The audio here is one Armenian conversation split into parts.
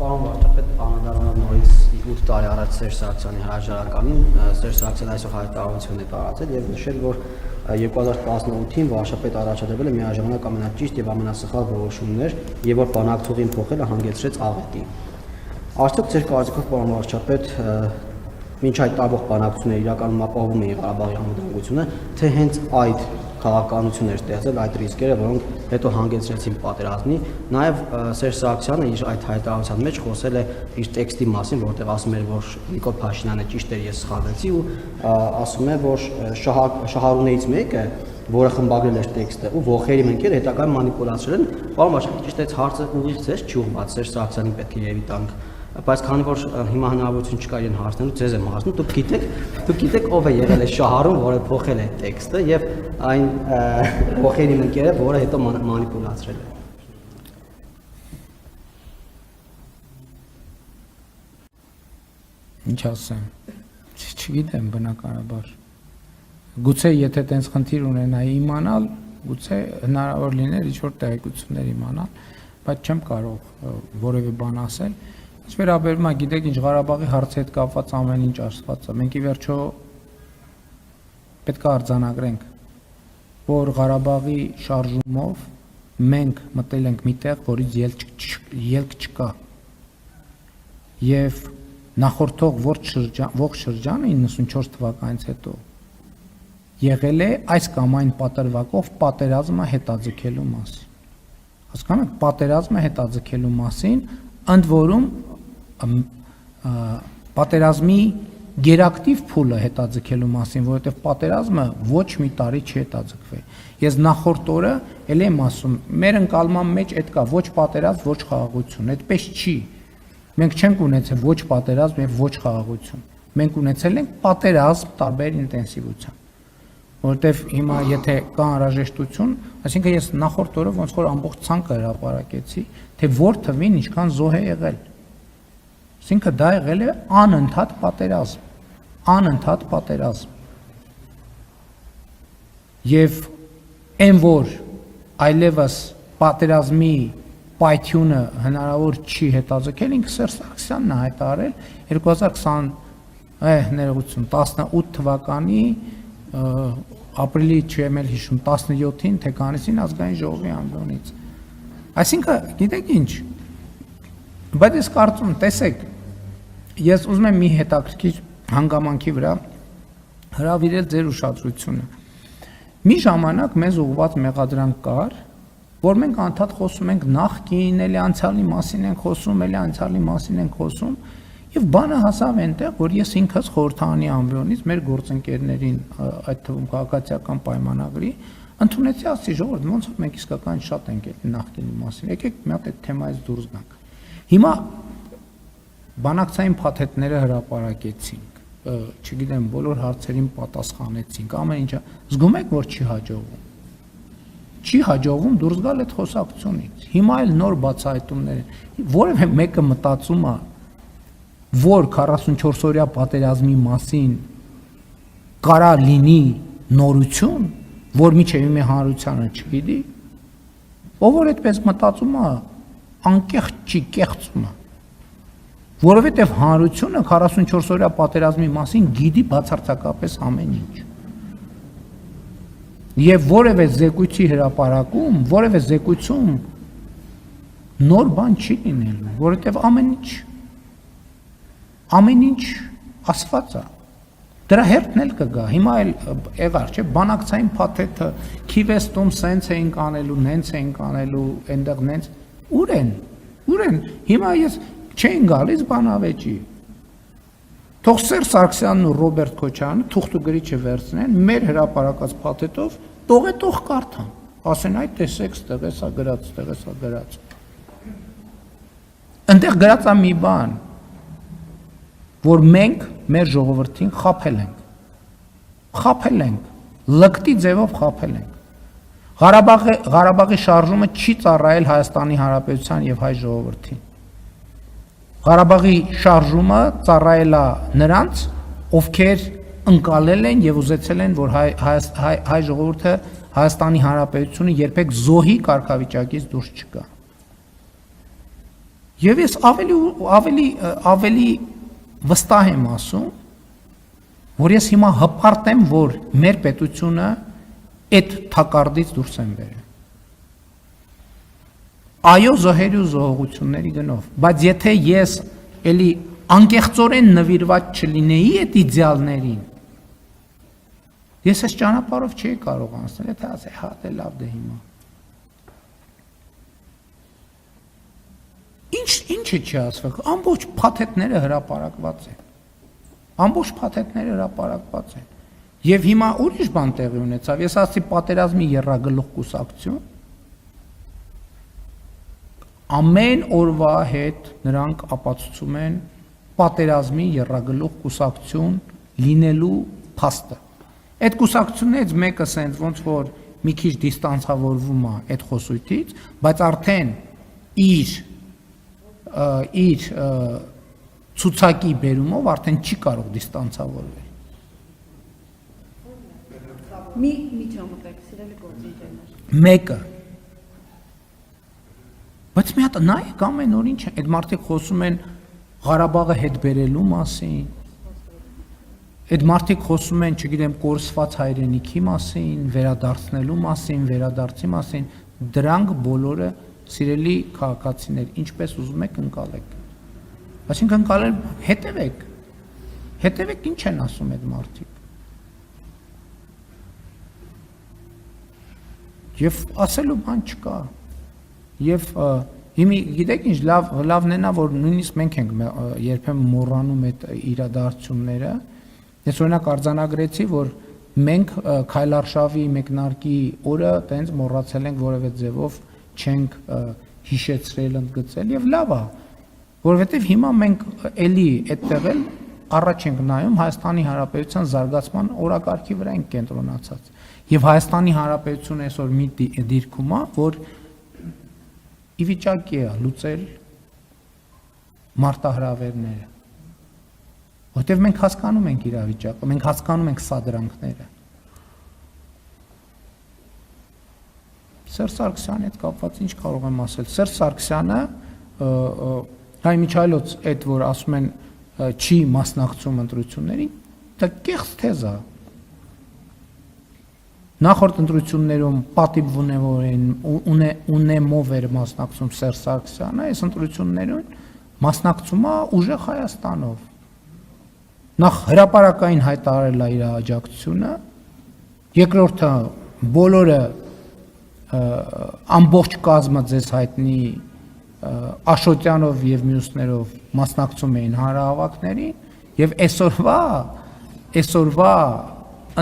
Պարոն վարչապետ, անդրադառնալով նորից 8 տարի առաջ Սերժ Սարգսյանի հրաժարականին, Սերժ Սարգսյանը այսօր հայտարարություն է տարածել եւ նշել, որ 2018-ին վարչապետ առաջադրվել է միաժամանակ ամենաճիշտ եւ ամենասխալ որոշումներ եւ որ բանակցողին փոխելը հանգեցրեց աղետի։ Արդյոք ձեր կարծիքով, պարոն վարչապետ, մինչ այդ տարվող բանակցությունները իրականում ապահովում էին Ղարաբաղի անվտանգությունը, թե հենց այդ քաղաքականությունն էր ստեղծել այդ ռիսկերը, որոնք հետո հանգեցրեցին պատերազմի։ Նաև Սերժ Սարգսյանը իր այդ հայտարարության մեջ խոսել է իր տեքստի մասին, որտեղ ասում էր, որ Նիկոլ Փաշինյանը ճիշտ էր, ես սխալվեցի, ու ասում է, որ շահառուներից մեկը, որը խմբագրել էր տեքստը, ու ոխերի ընկերը հետագայում մանիպուլացրել են, պարոն վարչապետ, ճիշտ է, հարցը ուղիղ ձեզ չի ուղղված, Սերժ Սարգսյանին պետք է երևի տանք, բայց քանի որ հիմա հնարավորություն չկա իրեն հարցնելու, ձեզ եմ հարցնում, դուք գիտեք ով է եղել է շահառուն, որը փոխել է տեքստը եւ այն ոխերի ընկերը, որը հետո մանիպուլացրել է։ Ինչ ասեմ, չգիտեմ բնականաբար։ Գուցե եթե տենց խնդիր ունենայի իմանալ, գուցե հնարավոր լիներ ինչ-որ տեղեկություններ իմանալ, բայց չեմ կարող որևէ բան ասել։ Ինչ վերաբերում է, գիտեք ինչ, Ղարաբաղի հարցի հետ կապված ամեն ինչ ասված է։ Մենք ի վերջո պետք է արձանագրենք, որ Ղարաբաղի շարժումով մենք մտել ենք մի տեղ, որից ելք չկա։ Եվ նախորդող ողջ շրջանը 94 թվականից հետո եղել է այս կամ այն պատրվակով պատերազմը հետաձգելու մասին։ Հասկանում եք, պատերազմը հետաձգելու մասին, ընդ որում պատերազմի գերակտիվ փուլը հետաձգելու մասին, որովհետև պատերազմը ոչ մի տարի չի հետաձգվել։ Ես նախորդ օրը էլ եմ ասում, մեր ընկալման մեջ այդ կա ոչ պատերազմ, ոչ խաղաղություն, այդպես չի։ Մենք չենք ունեցել ոչ պատերազմ եւ ոչ խաղաղություն։ Մենք ունեցել ենք պատերազմ տարբեր ինտենսիվությամբ։ Որովհետև հիմա եթե կա անհրաժեշտություն, այսինքն ես նախորդ օրը ոնց որ ամբողջ ցանկը հրապարակեցի, թե որ թվին ինչքան զոհ է եղել։ Այսինքն դա եղել է անընդհատ պատերազմ, անընդհատ պատերազմ։ Եվ այն որ այլևս պատերազմի պայթյունը հնարավոր չի հետաձգել, ինքը Սերժ Սարգսյանն է հայտարարել 2018 թվականի ապրիլի չեմ էլ հիշում 17-ին թե կանիսին ազգային ժողովի ամբիոնից։ Այսինքն, գիտեք ինչ, բայց ես կարծում, տեսեք, ես ուզում եմ մի հետաքրքիր հանգամանքի վրա հրավիրել ձեր ուշադրությունը։ Մի ժամանակ մեզ ուղղված մեղադրանք կար, որ մենք անդադ խոսում ենք նախկին, էլի անցյալի մասին ենք խոսում, էլի անցյալի մասին ենք խոսում, եւ բանը հասավ այնտեղ, որ ես ինքս խորհրդանի ամբիոնից մեր գործընկերներին, այդ թվում քաղաքացիական պայմանագրի, ընդունեցի ասի ժողովուրդ, ոնց որ մենք իսկական շատ ենք այդ նախկինի մասին։ Եկեք մի հատ այդ թեմայից դուրս գանք։ Հիմա բանակցային փաթեթները հրապարակեցինք, չգիտեմ, բոլոր հարցերին պատասխանեցինք, ամեն ինչը, զգում եք, որ չի հաջողվում։ Չի հաջողվում դուրս գալ այդ խոսակցությունից։ Հիմա էլ նոր բացահայտումներ են։ Որևէ մեկը մտածում է, որ 44-օրյա պատերազմի մասին կարա լինի նորություն, որ միջև մի հանրությանը չգիտի, ով որ այդպես մտածում է, անկեղծ չի, կեղծում է, որովհետև հանրությունը 44-օրյա պատերազմի մասին գիտի բացարձակապես ամեն ինչ։ Եվ որևէ զեկույցի հրապարակում, որևէ զեկույցում նոր բան չի լինելու, որովհետև ամեն ինչ ասված է։ Դրա հերթն էլ կգա։ Հիմա էլ եղար, չէ, բանակցային փաթեթը քիվեստում սենց էինք անելու, նենց էինք անելու, այնտեղ նենց ուր են։ Հիմա ես չէին գալիս բանավեճի։ Թող Սերժ Սարգսյանն ու Ռոբերտ Քոչարյանը թուղթ ու գրիչը վերցնեն, մեր հրապարակած փաթեթով տող կարդան։ Ասեն, այ տեսեք, ստեղ էսա գրած, ստեղ էսա գրած։ Այնտեղ գրած է մի բան, որ մենք մեր ժողովրդին խաբել ենք, լկտի ձևով խաբել ենք։ Ղարաբաղի շարժումը չի ծառայել Հայաստանի Հանրապետության եւ հայ ժողովրդին։ Ղարաբաղի շարժումը ծառայել է նրանց, ովքեր ընկալել են եւ ուզեցել են, որ հայ ժողովուրդը Հայաստանի Հանրապետությունը երբեք զոհի կարգավիճակից դուրս չգա։ Եվ ես ավելի վստահ եմ ասում, որ ես հիմա հպարտ եմ, որ մեր պետությունը այդ թակարդից դուրս են բերել։ Այո, զոհերի ու զոհողությունների գնով, բայց եթե ես էլի անկեղծորեն նվիրված չլինեի այդ իդեալներին, ես այս ճանապարհով չէի կարող անցնել, եթե ասեի, հա, դե լավ դե հիմա։ Ինչը չի ասվել, ամբողջ փաթեթները հրապարակված են։ Ամբողջ փաթեթները հրապարակված են։ Եվ հիմա ուրիշ բան տեղի ունեցավ, ես ասացի պատերազմի եռագլուխ կուսակցություն, ամեն օրվա հետ նրանք ապացուցում են պատերազմի եռագլուխ կուսակցություն լինելու փաստը։ Այդ կուսակցություններից մեկը սենց ոնց որ մի քիչ դիստանցավորվում է այդ խոսույթից, բայց արդեն իր ցուցակի բերումով արդեն չի կարող դիստանցավորվել։ Մի ճամփակ, սիրելի գործընկերներ։ Մեկը։ Բայց մի հատ նայեք ամեն օր ինչ այդ մարդիկ խոսում են Ղարաբաղը հետ բերելու մասին։ Այդ մարդիկ խոսում են, չգիտեմ, կորսված հայրենիքի մասին, վերադարձնելու մասին, վերադարձի մասին, դրանք բոլորը սիրելի քաղաքացիներ, ինչպես ուզում եք ընկալեք։ Այսինքն ընկալել հետևեք։ Հետևեք ինչ են ասում այդ մարդիկ։ Եվ ասելու բան չկա։ Եվ հիմի գիտեք ինչ լավն է նա որ նույնիսկ մենք ենք երբեմն մոռանում այդ իրադարձությունները։ Ես օրինակ արձանագրեցի, որ մենք Քայլարշավի մեկնարկի օրը տենց մոռացել ենք որևէ ձևով չենք հիշեցրել, ընդգծել եւ լավ է, որովհետեւ հիմա մենք էլի այդտեղ էլ առաջ ենք նայում Հայաստանի Հանրապետության զարգացման օրակարգի վրա ենք կենտրոնացած։ Եվ Հայաստանի Հանրապետությունը այսօր մի դիրքում է, որ ի վիճակի է լուծել մարտահրավերները։ Որտեվ մենք հասկանում ենք իրավիճակը, մենք հասկանում ենք սադրանքները։ Սերժ Սարգսյանի հետ կապված ինչ կարող եմ ասել։ Սերժ Սարգսյանը հայ միջայլոց այդ որ ասում են չի մասնակցում ընտրություններին, դա կեղծ թեզ է։ Նախորդ ընտրություններում պատիվ ունեմով էր մասնակցում Սերժ Սարգսյանը, այս ընտրություններում մասնակցում է ուժեղ Հայաստանով։ Նախ հրապարակային հայտարարել է իր աջակցությունը, երկրորդը բոլորը ամբողջ կազմը ձեզ հայտնի Աշոտյանով եւ մյուսներով մասնակցում էին հանրահավաքներին եւ այսօրվա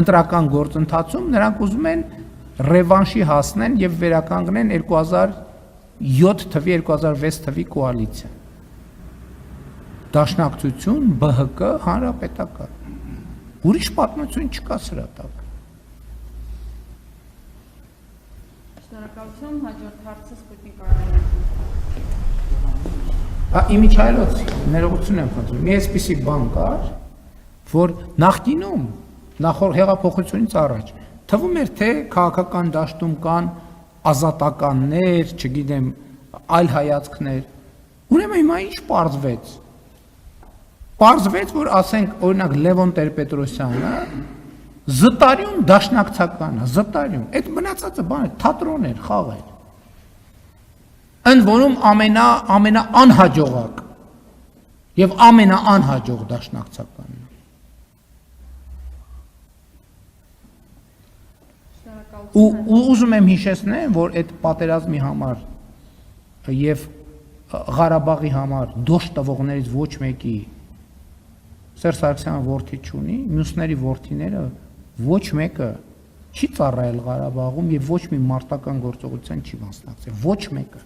ընտրական գործընթացում նրանք ուզում են ռևանշի հասնեն եւ վերականգնեն 2007 թվի 2006 թվի կոալիցիա։ Դաշնակցություն, ԲՀԿ, հանրապետական։ Ուրիշ պատմություն չկա սրա տակ։ Շնորհակալություն, հաջորդ հարցը Սպուտնիկ Արմենիա։ Իմիջայլոց ներողություն եմ խնդրում։ Մի այսպիսի բան կար, որ նախկինում նախորդ հեղափոխությունից առաջ թվում էր թե քաղաքական դաշտում կան ազատականներ, չգիտեմ, այլ հայացքներ։ Ուրեմն հիմա ինչ պարզվեց։ Պարզվեց, որ ասենք օրինակ Լևոն Տեր-Պետրոսյանը զտարյուն դաշնակցական է, զտարյուն։ Այդ մնացածը բան է, թատրոն էր, խաղ էր։ Ընդ որում ամենաանհաջողակ եւ ամենաանհաջող դաշնակցականն է։ Ու ուզում եմ հիշեցնել, որ այդ պատերազմի համար եւ Ղարաբաղի համար դոշ տվողներից ոչ մեկի Սերժ Սարգսյանը որդի չունի, մյուսների որդիները ոչ մեկը չի ծառայել Ղարաբաղում եւ ոչ մի մարտական գործողության չի մասնակցել, ոչ մեկը։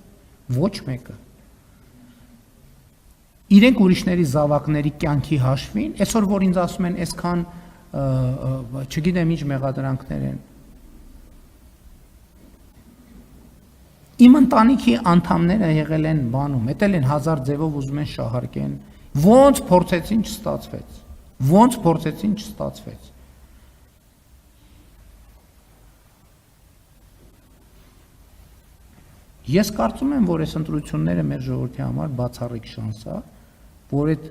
Իրենք ուրիշների զավակների կյանքի հաշվին, այսօր որ ինձ ասում են, այսքան չգիտեմ ինչ մեղադրանքներ են։ Իմ ընտանիքի անդամները եղել են բանում, էտել են 1000 ձևով ուզում են շահարկեն, ոնց փորձեցին չստացվեց։ Ես կարծում եմ, որ այս ընտրությունները մեր ժողովրդի համար բացառիկ շանս է, որ այդ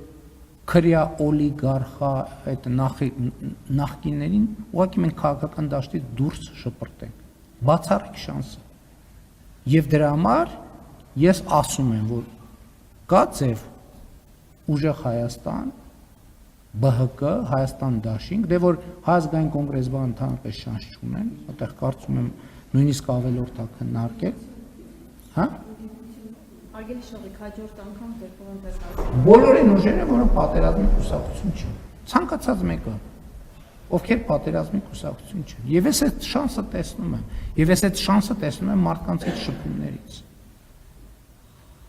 քրյա օլիգարխա այդ նախկիններին ուղղակի մենք քաղաքական դաշտից դուրս շպրտենք։ Բացառիկ շանս է։ Եվ դրա համար ես ասում եմ, որ կա ձև ուժեղ Հայաստան, ԲՀԿ, Հայաստան դաշինք, դե որ Հայազգային կոնգրես բան ընդհանրապես շանս չունեն, այդտեղ կարծում եմ նույնիսկ ավելորդ է քննարկել, հա? Արգելի շողիկ հաջորդ անգամ դեպքում դեռ Բոլոր այն ուժերը, որոնք պատերազմի կուսակցություն չեն։ Ցանկացած մեկը, ովքեր պատերազմի կուսակցություն չեն։ Եվ ես այդ շանսը տեսնում եմ, եւ ես այդ շանսը տեսնում եմ մարդկանց հետ շփումներից։